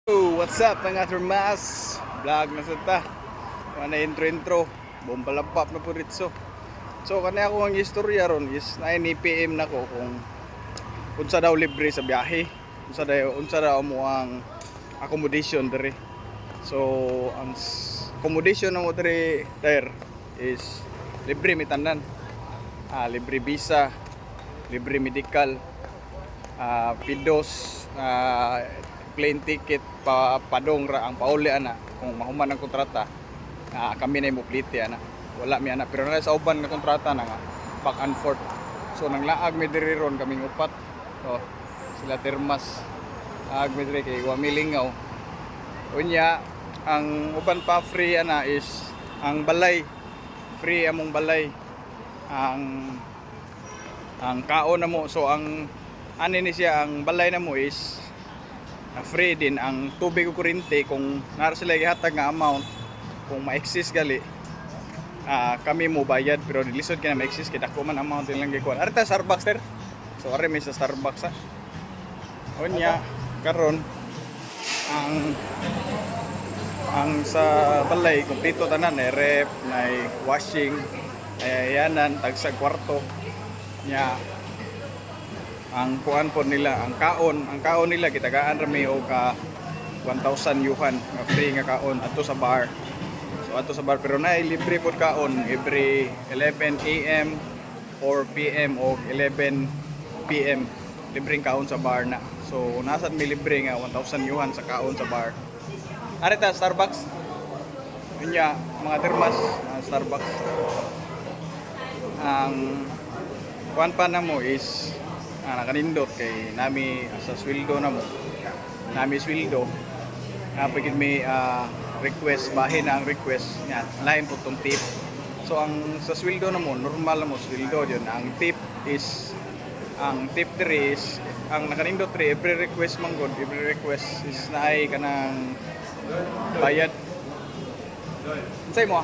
Oh, what's up mga termas? Vlog na sa ta. Kana intro. Bombalampap na po ritso. So kana ako ang istorya ron is 9 PM na ko kung unsa daw libre sa biyahe. Unsa daw mo ang accommodation dere. So ang accommodation ng dere there is libre mitanan. Libre visa, libre medical, pidos, plane ticket padong ra ang pauli ana kung mahuman ang kontrata. Kami na imuplite ana, wala mi ana pero na sa uban nga kontrata na nga back and forth. So nang laag mi diri ron kaming upat, sila termas laag mi diri kay wa milingaw unya. Ang uban pa free ana is ang balay, free among balay, ang kaon na mo. So ang ani ni siya, ang balay na mo is free din. Ang tubig o kuryente kung nara sila gihatag nga amount, kung ma-exist gali, kami mo bayad pero dilisod ka na ma-exist kay dako man amount nilang gikuan. Arta Starbucks ter. So are may sa Starbucks unya karon ang sa balay kompleto tanan, ref, nay washing, ayanan, tagsag kwarto nya. Ang kuan po nila, ang kaon nila gitagaan rami o ka 1,000 yuhan nga free nga kaon ato sa bar. So ato sa bar pero na libre pod kaon every 11 AM, 4 PM o 11 PM libreng kaon sa bar na. So nasad may libre nga 1,000 yuhan sa kaon sa bar. Arita Starbucks. Unya mga termas, Starbucks. Ang kuan pa na mo is nakanindot kay nami sa sweldo na mo, nami sweldo pagid may request, bahin na ang request yan, lain po tong tip. So ang sa sweldo na mo, normal na mo sweldo yun. Ang tip diri is ang nakanindot diri every request man god, every request is naay kanang bayad. Unsay mo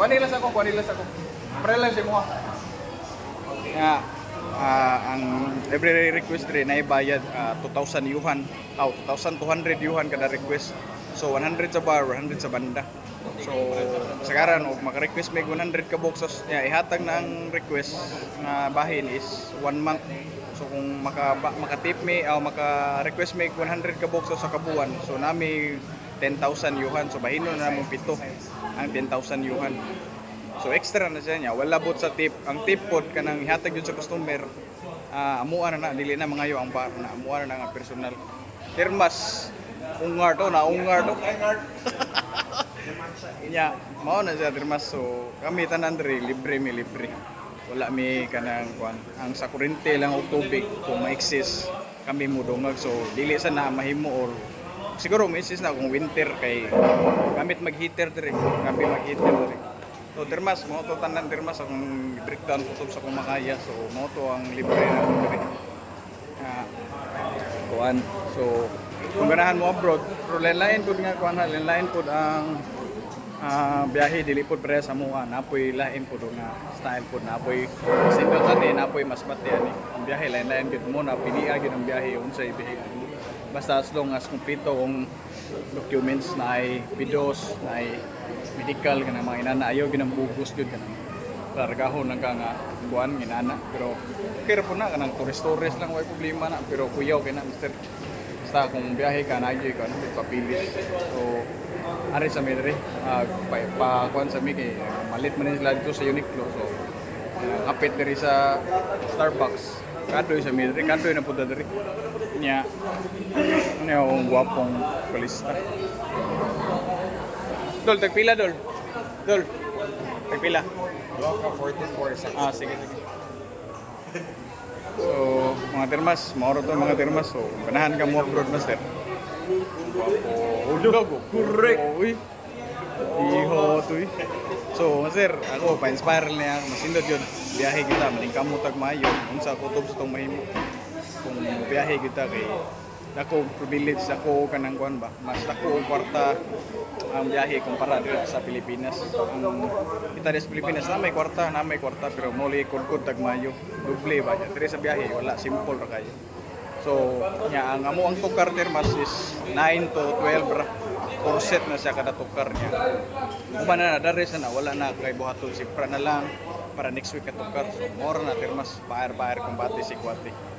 kuanila sa ko pre lang si mo nga. Ang every request rin na ibayad 2,000 yuhan, 2,200 yuhan kada request. So 100 sa bar, 100 sa banda. So sa karan og maka-request may 100 ka boxes, ihatag na ang request nga bahin is 1 month. So kung maka-tip me o maka-request may 100 ka boxes sa kabuan, so nami 10,000 yuhan. So bahinon na mo pito ang 10,000 yuhan. So extra na siya niya, wala bot sa tip. Ang tip pod kanang ihatag yun sa customer, amuan na dili na mangayo ang bar na, amuan na nga personal. Termas ungar to nya mao na siya termas. So kami tanan diri libre. Wala mi kanang kuan, ang sa kuryente lang o tubig kung ma-exist kami mo dungag. So dili sa na mahimo or siguro ma-exist na kung winter kay gamit mag-heater diri, kami mag-heater diri. So termas, mo to tanan termas akong breakdown kutob sa kung makaya. So mo to ang libre na diri. Kuan. So kung ganahan mo abroad, pero lain pud nga kuan, lain pud ang biyahe dili pud pare sa mua. Napoy lain pud nga style pud, napoy sindot ani, napoy mas bati ani. Ang biyahe lain gid mo na piniya gid ang biyahe unsay biyahe. Basta as long as kumpleto kung documents na ay pidos, na ay medical kana mga inana, ayaw ginang bugos gyud kana largahon lang ka nga kuan ginana. Pero okay ra po na kanang tourist lang, way problema na. Pero kuyaw kay na mister, basta kung biyahe ka na gyud ka papilis. So ari sa midre pa kuan sa mi kay malit man sila dito sa Uniqlo. So apit diri sa Starbucks, kadoy sa midre, kadoy na pud diri nya. Ano yung guwapong kulista. Dol, tagpila Dol. Tagpila. Loka 44 seconds. Sige. So, mga termas, mauro to mga termas. So, panahan ka mo abroad, master. Guwapo. Correct. Uy. Iho to eh. So, master, ako pa-inspire niya. Masindot yun. Biyahe kita, maling kamutag maayo. Kung sa kutob sa itong mahimo. Kung biyahe kita kay dako privilege ako kanang kuan ba, mas dako og kwarta ang biyahe kumpara dira sa Pilipinas. Ang kita sa Pilipinas na may kwarta pero moli kudkod tag mayo doble ba diri sa biyahe wala, simple ra kayo. So, nya ang amo ang tukar termas is 9 to 12 ra. 4 set na siya kada tukar niya. Uban na dari sa na wala na kay buhaton si pra na lang para next week katukar. So, more na termas pair-pair kumbati si Kwati.